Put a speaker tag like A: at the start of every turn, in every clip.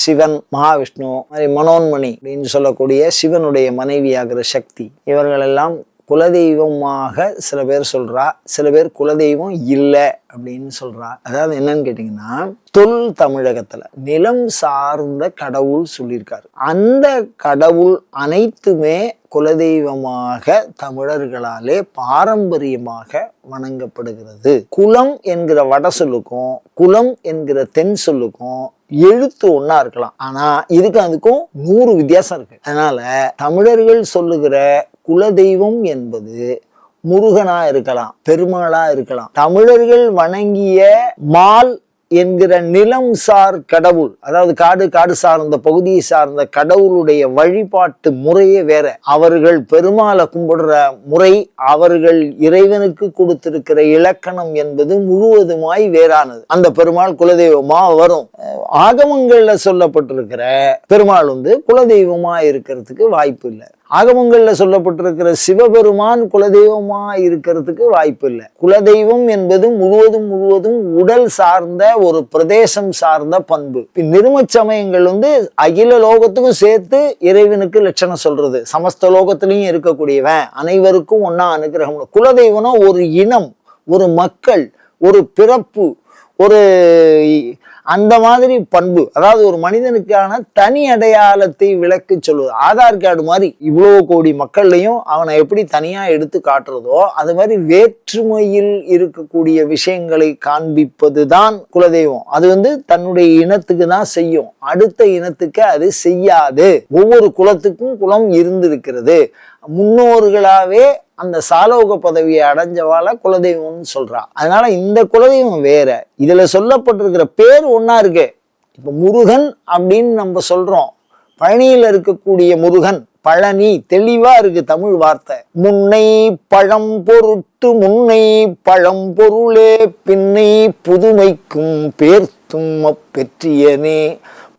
A: சிவன், மகாவிஷ்ணு, மனோன்மணி அப்படின்னு சொல்லக்கூடிய சிவனுடைய மனைவியாகிற சக்தி, இவர்கள் எல்லாம் குலதெய்வமாக சில பேர் சொல்றா, சில பேர் குலதெய்வம் இல்லை அப்படின்னு சொல்றா. அதாவது என்னன்னு கேட்டீங்கன்னா, தொல் தமிழகத்துல நிலம் சார்ந்த கடவுள் சொல்லியிருக்காரு. அந்த கடவுள் அனைத்துமே குலதெய்வமாக தமிழர்களாலே பாரம்பரியமாக வணங்கப்படுகிறது. குலம் என்கிற வட சொல்லுக்கும் குலம் என்கிற தென் சொல்லுக்கும் எழுத்து ஒன்னா இருக்கலாம், ஆனா இதுக்கு அதுக்கும் 100 வித்தியாசம் இருக்கு. அதனால தமிழர்கள் சொல்லுகிற குலதெய்வம் என்பது முருகனா இருக்கலாம், பெருமாளா இருக்கலாம். தமிழர்கள் வணங்கிய மால் என்கிற நிலம் சார் கடவுள், அதாவது காடு சார்ந்த பகுதியை சார்ந்த கடவுளுடைய வழிபாட்டு முறையே வேற. அவர்கள் பெருமாளை கும்பிடுற முறை, அவர்கள் இறைவனுக்கு கொடுத்திருக்கிற இலக்கணம் என்பது முழுவதுமாய் வேறானது. அந்த பெருமாள் குலதெய்வமா வரும். ஆகமங்கள்ல சொல்லப்பட்டிருக்கிற பெருமாள் குலதெய்வமா இருக்கிறதுக்கு வாய்ப்பு இல்லை. ஆகமங்கள்ல சொல்லப்பட்டிருக்கிற சிவபெருமான் குலதெய்வமா இருக்கிறதுக்கு வாய்ப்பு இல்லை. குலதெய்வம் என்பது முழுவதும் உடல் சார்ந்த ஒரு பிரதேசம் சார்ந்த பண்பு. நிரும சமயங்கள் அகில லோகத்துக்கும் சேர்த்து இறைவனுக்கு லட்சணம் சொல்றது. சமஸ்த லோகத்திலையும் இருக்கக்கூடியவன், அனைவருக்கும் ஒன்னா அனுகிரகம். குலதெய்வம்னா ஒரு இனம், ஒரு மக்கள், ஒரு பிறப்பு, ஒரு அந்த மாதிரி பண்பு. அதாவது ஒரு மனிதனுக்கான தனி அடையாளத்தை விளக்கி சொல்லுவது. ஆதார் கார்டு மாதிரி இவ்வளவு கோடி மக்கள்லையும் அவனை எப்படி தனியா எடுத்து காட்டுறதோ அது மாதிரி வேற்றுமையில் இருக்கக்கூடிய விஷயங்களை காண்பிப்பதுதான் குலதெய்வம். அது தன்னுடைய இனத்துக்கு தான் செய்யும், அடுத்த இனத்துக்கு அது செய்யாது. ஒவ்வொரு குலத்துக்கும் குலம் இருந்திருக்கிறது. முன்னோர்களாவே அந்த சாலோக பதவியை அடைஞ்சவாள குலதெய்வம்னு சொல்றா. அதனால இந்த குலதெய்வம் வேற, இதுல சொல்லப்பட்டிருக்கிற பேர் ஒன்னா இருக்கு. இப்ப முருகன் அப்படின்னு நம்ம சொல்றோம், பழனியில இருக்கக்கூடிய முருகன், பழனி தெளிவா இருக்கு தமிழ் வார்த்தை. முன்னை பழம் பொருட்டு முன்னை பழம் பொருளே பின்னை புதுமைக்கும் பேர்த்தும் பெற்றியனே.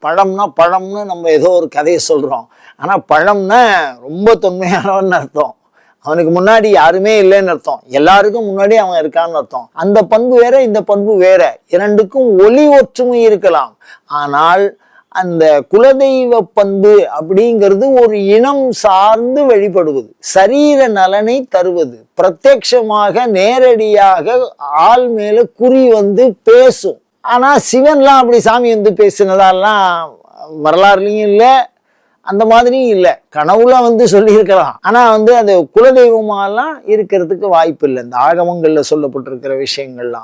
A: பழம்னு நம்ம ஏதோ ஒரு கதையை சொல்றோம், ஆனா பழம்னா ரொம்ப தொன்மையானவன்னு அர்த்தம். அவனுக்கு முன்னாடி யாருமே இல்லைன்னு அர்த்தம், எல்லாருக்கும் முன்னாடி அவன் இருக்கான்னு அர்த்தம். அந்த பண்பு வேற, இந்த பண்பு வேற. இரண்டுக்கும் ஒளி ஒற்றுமை இருக்கலாம், ஆனால் அந்த குலதெய்வ பண்பு அப்படிங்கிறது ஒரு இனம் சார்ந்து வழிபடுவது, சரீர நலனை தருவது, பிரத்யட்சமாக நேரடியாக ஆள் மேல குறி பேசும். ஆனா சிவன்லாம் அப்படி சாமி பேசினதாலாம் வரலாறுலையும் இல்லை, அந்த மாதிரியும் இல்லை. கனவுல சொல்லியிருக்கலாம், ஆனா அது குலதெய்வமாலாம் இருக்கிறதுக்கு வாய்ப்பு இல்லை. இந்த ஆகமங்கள்ல சொல்லப்பட்டிருக்கிற விஷயங்கள்லாம்